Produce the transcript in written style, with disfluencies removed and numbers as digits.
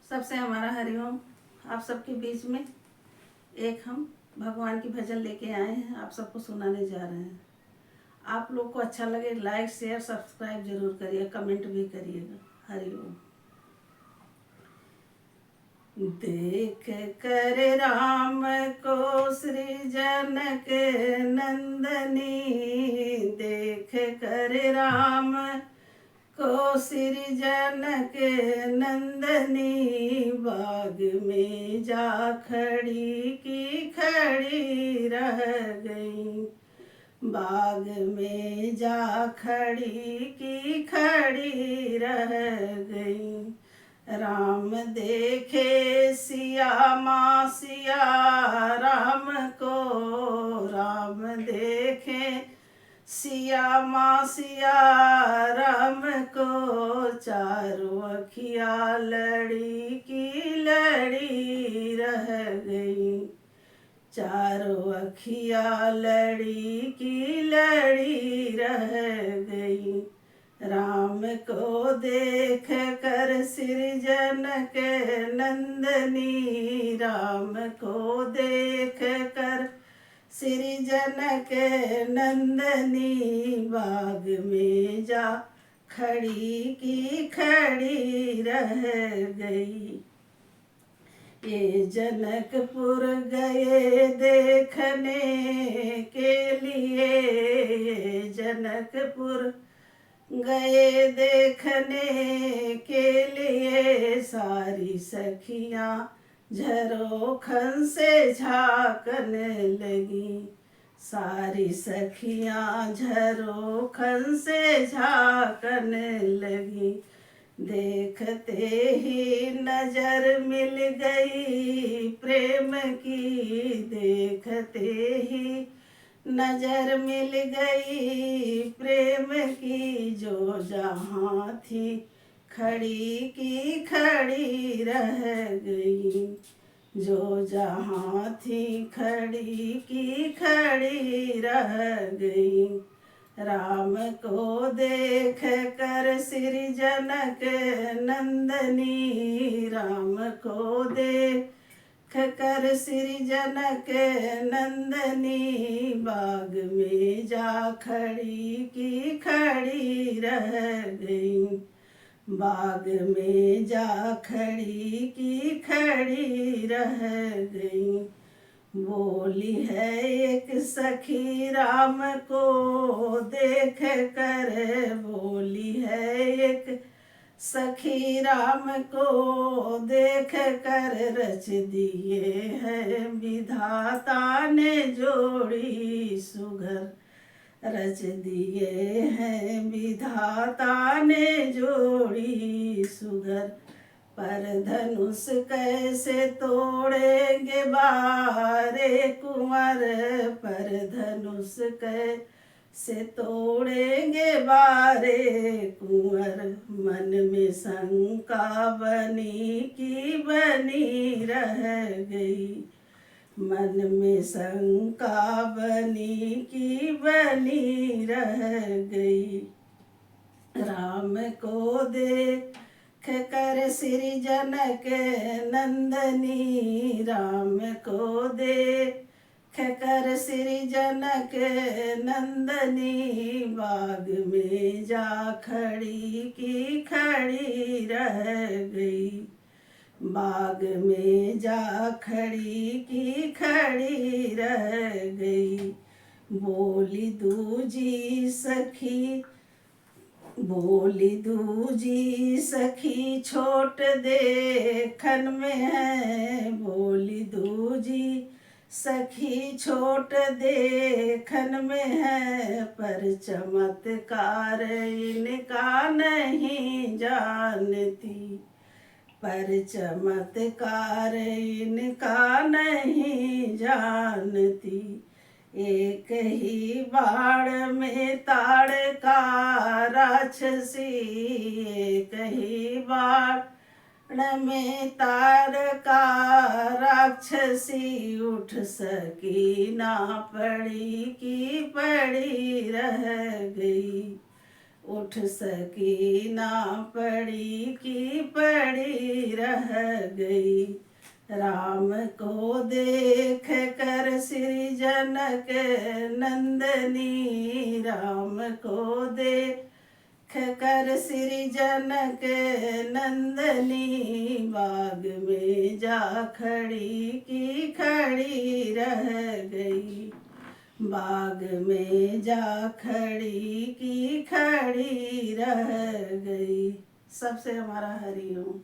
सबसे हमारा हरिओम। आप सबके बीच में एक हम भगवान की भजन लेके आए हैं, आप सबको सुनाने जा रहे हैं। आप लोग को अच्छा लगे लाइक शेयर सब्सक्राइब जरूर करिएगा, कमेंट भी करिएगा। हरिओम। देख कर राम को सृजन के नंदनी, देख कर राम को सृजन के नंदनी, बाग में जा खड़ी की खड़ी रह गई, बाग में जा खड़ी की खड़ी रह गई। राम देखे सिया माँ सिया राम को, राम देखे सिया माँ सिया राम को, चारों अखिया लड़ी की लड़ी रह गई, चारों अखिया लड़ी की लड़ी रह गई। राम को देख कर सृजन के नंदनी, राम को देख कर सृजन के नंदनी, बाग में जा खड़ी की खड़ी रह गई। ये जनकपुर गए देखने के लिए, जनकपुर गए देखने के लिए, सारी सखियां झरोखन से झांकने लगी, सारी सखियां झरोखन से झांकने लगी। देखते ही नजर मिल गई प्रेम की, देखते ही नजर मिल गई प्रेम की, जो जहाँ थी खड़ी की खड़ी रह गई, जो जहाँ थी खड़ी की खड़ी रह गई। राम को देख कर सृजन के नंदनी, राम को देख कर सृजन के नंदनी, बाग में जा खड़ी की खड़ी रह गई, बाग में जा खड़ी की खड़ी रह गई। बोली है एक सखी राम को देख कर, बोली है एक सखी राम को देख कर, रच दिए है विधाता ने जोड़ी सुघर, रच दिए हैं विधाता ने जोड़ी सुघर। पर धनुष कैसे तोड़ेंगे बारे कुंवर, पर धनुष कैसे तोड़ेंगे बारे कुंवर, मन में शंका बनी की बनी रह गई, मन में शंका बनी की बनी रह गई। राम को देख कर सृजन के नंदनी, राम को देख कर सृजन के नंदनी, बाग में जा खड़ी की खड़ी रह गई, बाग में जा खड़ी की खड़ी रह गई। बोली दूजी सखी, बोली दूजी सखी छोट देखन में है, बोली दूजी सखी छोट देखन में है, पर चमत्कार इनका नहीं जानती, पर चमत्कार इनका नहीं जानती। एक ही बाण में ताड़का राक्षसी, एक ही बाण में ताड़का राक्षसी, उठ सकी ना पड़ी की पड़ी रह गई, उठ सकी ना पड़ी की पड़ी रह रह गई। राम को देख कर श्री जनक नंदनी, राम को देख कर श्री जनक नंदनी, बाग में जा खड़ी की खड़ी रह गई। बाग में जा खड़ी की खड़ी रह गई। सबसे हमारा हरिओम।